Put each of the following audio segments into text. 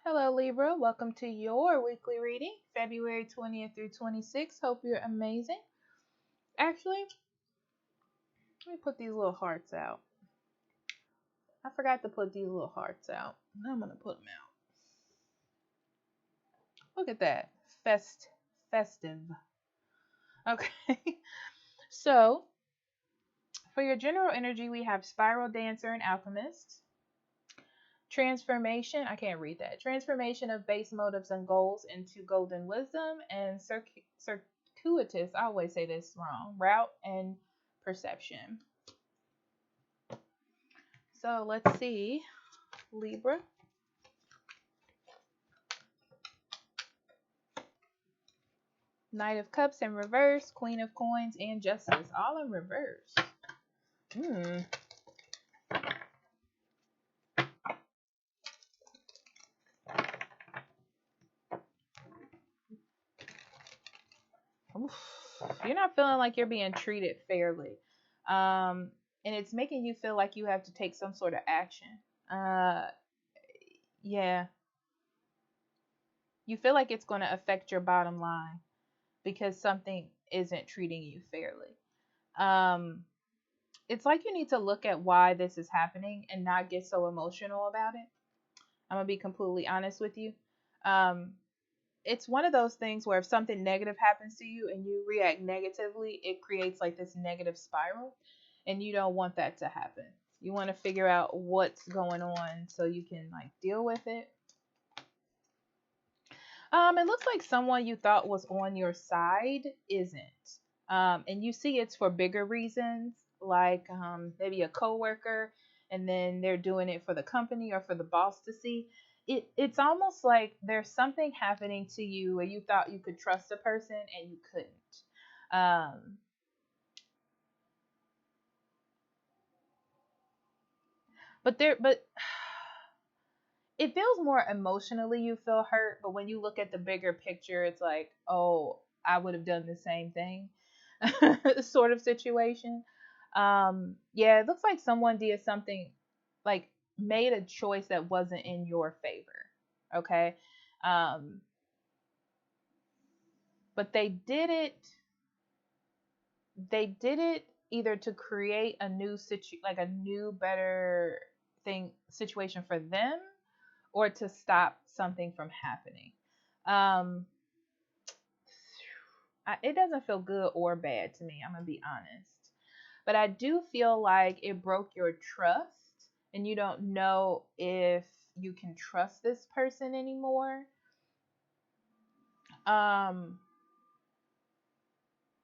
Hello, Libra. Welcome to your weekly reading, February 20th through 26th. Hope you're amazing. Actually, let me put these little hearts out. I forgot to put these little hearts out. Now I'm going to put them out. Look at that. Festive. Okay. So, for your general energy, we have Spiral Dancer and Alchemist. Transformation, I can't read that. Transformation of base motives and goals into golden wisdom, and circuitous, I always say this wrong, route and perception. So let's see, Libra. Knight of Cups in reverse, Queen of Coins, and Justice, all in reverse. You're not feeling like you're being treated fairly. And it's making you feel like you have to take some sort of action. Yeah. You feel like it's going to affect your bottom line because something isn't treating you fairly. It's like you need to look at why this is happening and not get so emotional about it. I'm going to be completely honest with you. It's one of those things where if something negative happens to you and you react negatively, it creates like this negative spiral, and you don't want that to happen. You want to figure out what's going on so you can like deal with it. It looks like someone you thought was on your side isn't. And you see it's for bigger reasons, like maybe a coworker, and then they're doing it for the company or for the boss to see. It's almost like there's something happening to you where you thought you could trust a person and you couldn't. But it feels more emotionally you feel hurt, but when you look at the bigger picture, it's like, oh, I would have done the same thing, sort of situation. Yeah, it looks like someone did something, like made a choice that wasn't in your favor. Okay. Um, but they did it either to create a new like a new better situation for them, or to stop something from happening. Um, it doesn't feel good or bad to me. I'm gonna be honest, but I do feel like it broke your trust, and you don't know if you can trust this person anymore. Um,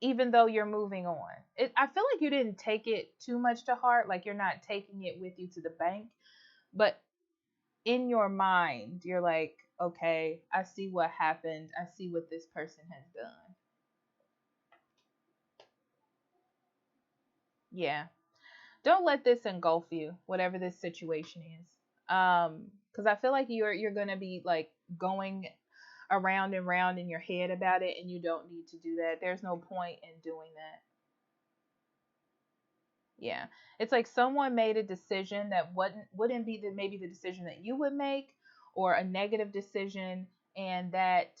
even though you're moving on, I feel like you didn't take it too much to heart. Like you're not taking it with you to the bank, but in your mind, you're like, okay, I see what happened. I see what this person has done. Yeah. Don't let this engulf you, whatever this situation is. Because I feel like you're gonna be like going around and round in your head about it, and you don't need to do that. There's no point in doing that. Yeah, it's like someone made a decision that wouldn't be maybe the decision that you would make, or a negative decision, and that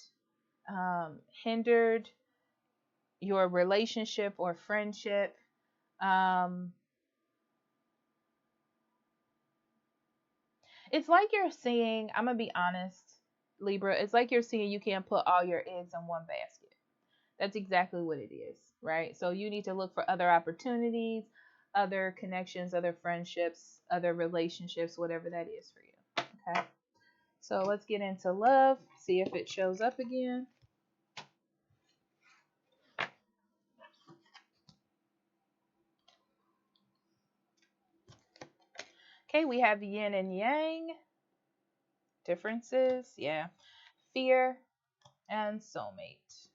hindered your relationship or friendship. Um, it's like you're seeing, I'm gonna be honest, Libra, it's like you're seeing you can't put all your eggs in one basket. That's exactly what it is, right? So you need to look for other opportunities, other connections, other friendships, other relationships, whatever that is for you. Okay. So let's get into love, see if it shows up again. Okay, we have yin and yang. Differences, yeah. Fear and soulmate.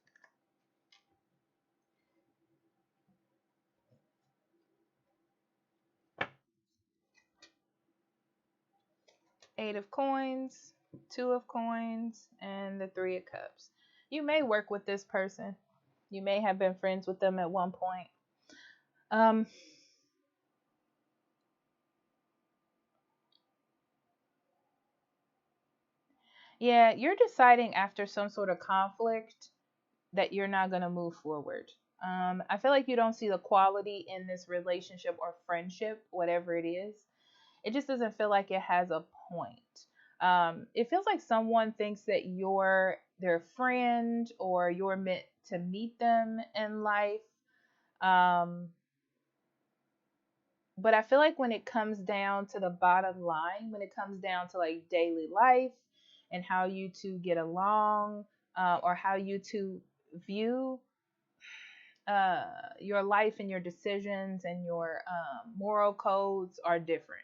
Eight of coins, two of coins, and the three of cups. You may work with this person. You may have been friends with them at one point. Um, Yeah, you're deciding after some sort of conflict that you're not going to move forward. I feel like you don't see the quality in this relationship or friendship, whatever it is. It just doesn't feel like it has a point. It feels like someone thinks that you're their friend or you're meant to meet them in life. Um, but I feel like when it comes down to the bottom line, when it comes down to like daily life and how you two get along, or how you two view uh, your life and your decisions and your moral codes are different.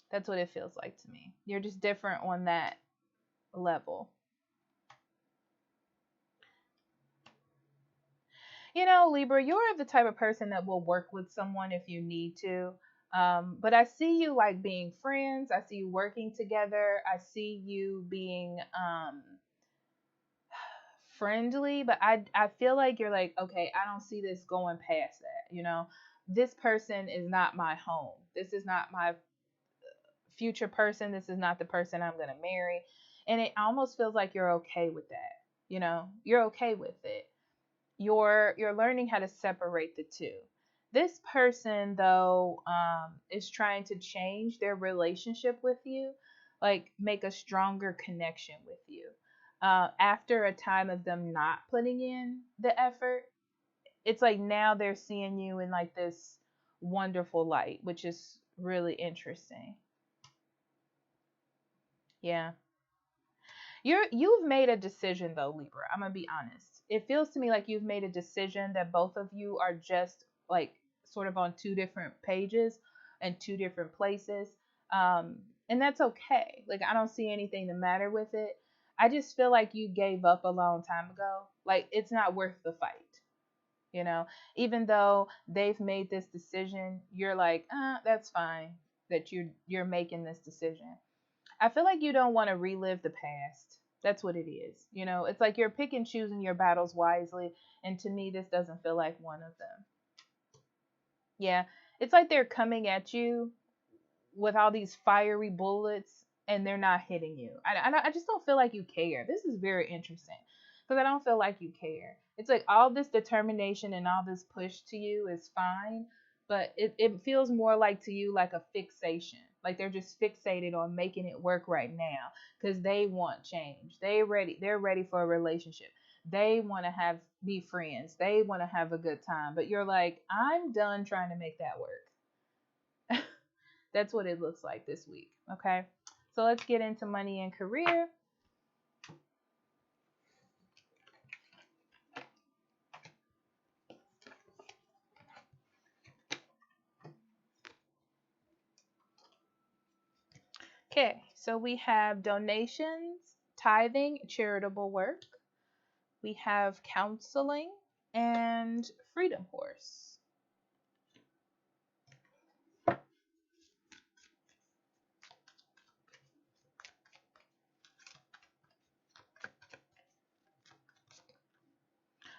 That's what it feels like to me. You're just different on that level. You know, Libra, you're the type of person that will work with someone if you need to. But I see you like being friends. I see you working together. I see you being friendly, but I feel like you're like, okay, I don't see this going past that, you know. This person is not my home. This is not my future person. This is not the person I'm going to marry. And it almost feels like you're okay with that. You know, you're okay with it. You're learning how to separate the two. This person though is trying to change their relationship with you, like make a stronger connection with you. After a time of them not putting in the effort, it's like now they're seeing you in like this wonderful light, which is really interesting. Yeah. You've made a decision though, Libra. I'm gonna be honest. It feels to me like you've made a decision that both of you are just like sort of on two different pages and two different places. Um, and that's okay. Like I don't see anything the matter with it. I just feel like you gave up a long time ago. Like it's not worth the fight. You know, even though they've made this decision, you're like, that's fine that you're making this decision. I feel like you don't want to relive the past. That's what it is. You know, it's like you're pick and choosing your battles wisely. And to me, this doesn't feel like one of them. Yeah. It's like they're coming at you with all these fiery bullets and they're not hitting you. I just don't feel like you care. This is very interesting because I don't feel like you care. It's like all this determination and all this push to you is fine, but it feels more like to you like a fixation. Like they're just fixated on making it work right now because they want change. They're ready for a relationship. They want to have be friends. They want to have a good time. But you're like, I'm done trying to make that work. That's what it looks like this week. Okay. So let's get into money and career. Okay. So we have donations, tithing, charitable work. We have counseling and freedom horse.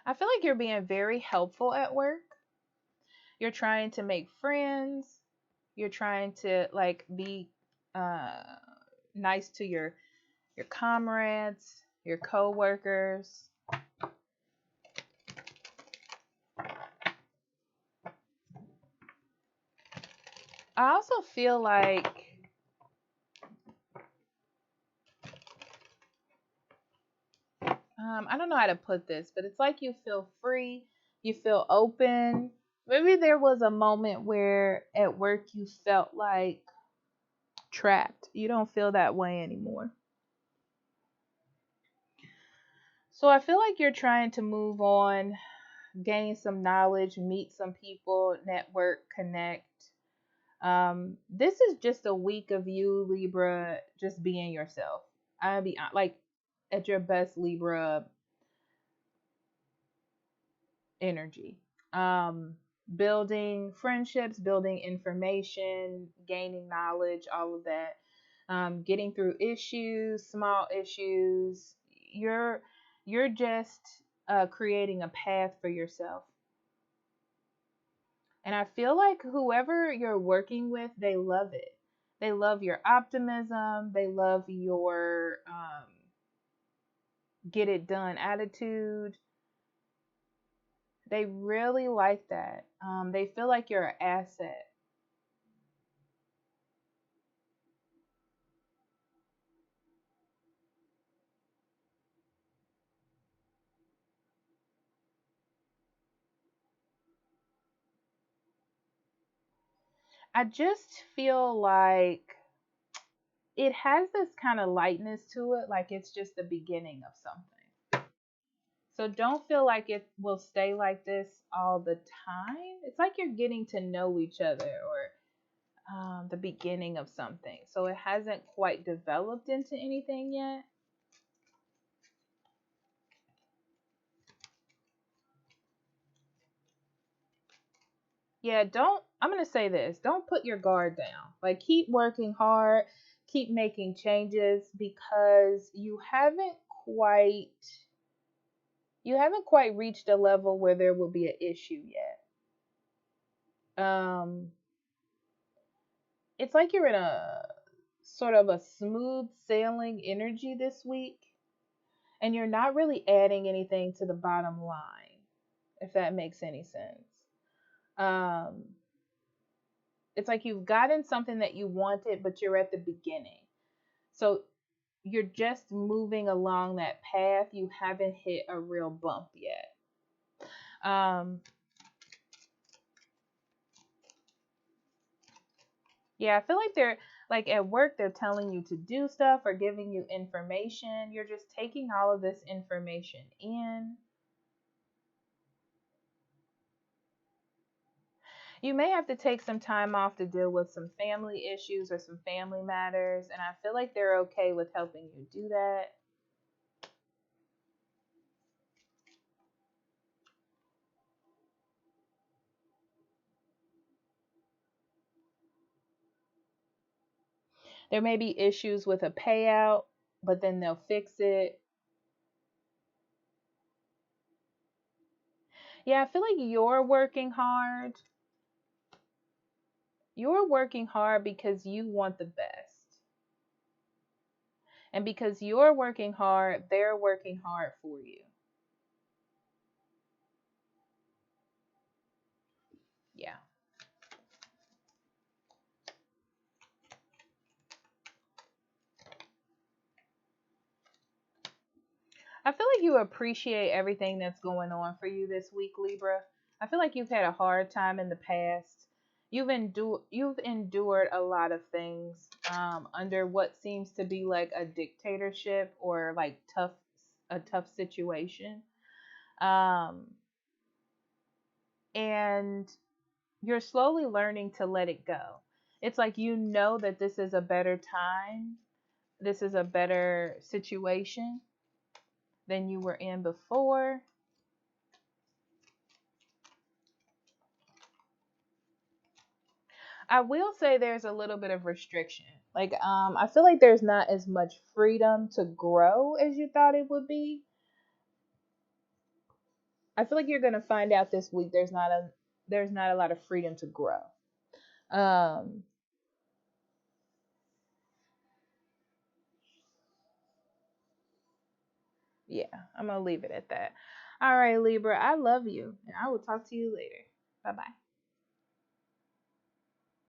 I feel like you're being very helpful at work. You're trying to make friends. You're trying to like be uh, nice to your comrades, your coworkers. I also feel like I don't know how to put this, but it's like you feel free, you feel open. Maybe there was a moment where at work you felt like trapped. You don't feel that way anymore. So I feel like you're trying to move on, gain some knowledge, meet some people, network, connect. This is just a week of you, Libra, just being yourself. I'll be like at your best Libra energy. Um, Building friendships, building information, gaining knowledge, all of that. Getting through issues, small issues. You're you're just creating a path for yourself. And I feel like whoever you're working with, they love it. They love your optimism. They love your get it done attitude. They really like that. They feel like you're an asset. I just feel like it has this kind of lightness to it, like it's just the beginning of something. So don't feel like it will stay like this all the time. It's like you're getting to know each other, or the beginning of something. So it hasn't quite developed into anything yet. Yeah, I'm going to say this, don't put your guard down. Like, keep working hard, keep making changes, because quite you haven't quite reached a level where there will be an issue yet. It's like you're in a sort of a smooth sailing energy this week, and you're not really adding anything to the bottom line, if that makes any sense. Um, it's like you've gotten something that you wanted, but you're at the beginning. So you're just moving along that path. You haven't hit a real bump yet. Um, yeah, I feel like they're like at work, they're telling you to do stuff or giving you information. You're just taking all of this information in. You may have to take some time off to deal with some family issues or some family matters, and I feel like they're okay with helping you do that. There may be issues with a payout, but then they'll fix it. Yeah, I feel like you're working hard because you want the best. And because you're working hard, they're working hard for you. Yeah. I feel like you appreciate everything that's going on for you this week, Libra. I feel like you've had a hard time in the past. You've endured a lot of things under what seems to be like a dictatorship, or like a tough situation. Um, and you're slowly learning to let it go. It's like you know that this is a better time, this is a better situation than you were in before. I will say there's a little bit of restriction. Like, I feel like there's not as much freedom to grow as you thought it would be. I feel like you're gonna find out this week there's not a lot of freedom to grow. Um, yeah, I'm gonna leave it at that. All right, Libra, I love you, and I will talk to you later. Bye bye.